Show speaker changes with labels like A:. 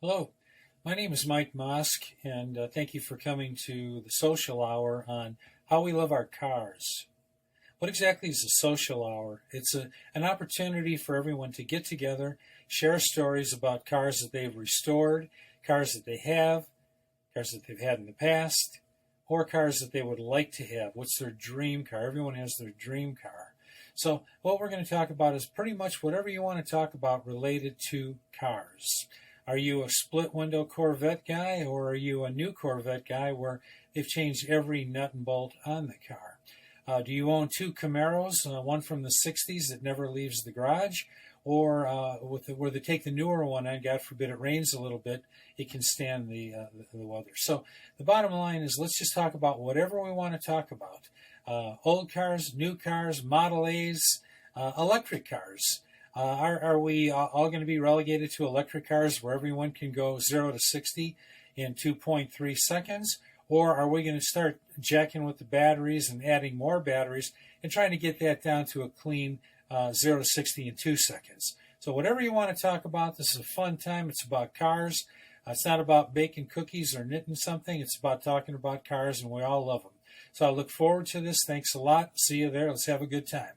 A: Hello, my name is Mike Mosk, and thank you for coming to the social hour on how we love our cars. What exactly is a social hour? It's an opportunity for everyone to get together, share stories about cars that they've restored, cars that they have, cars that they've had in the past, or cars that they would like to have. What's their dream car? Everyone has their dream car. So, what we're going to talk about is pretty much whatever you want to talk about related to cars. Are you a split window Corvette guy, or are you a new Corvette guy where they've changed every nut and bolt on the car? Do you own two Camaros, one from the 60s that never leaves the garage, or where they take the newer one and, God forbid, it rains a little bit, it can stand the weather. So the bottom line is let's just talk about whatever we want to talk about. Old cars, new cars, Model A's, electric cars. Are we all going to be relegated to electric cars where everyone can go 0 to 60 in 2.3 seconds? Or are we going to start jacking with the batteries and adding more batteries and trying to get that down to a clean 0 to 60 in 2 seconds? So whatever you want to talk about, this is a fun time. It's about cars. It's not about baking cookies or knitting something. It's about talking about cars, and we all love them. So I look forward to this. Thanks a lot. See you there. Let's have a good time.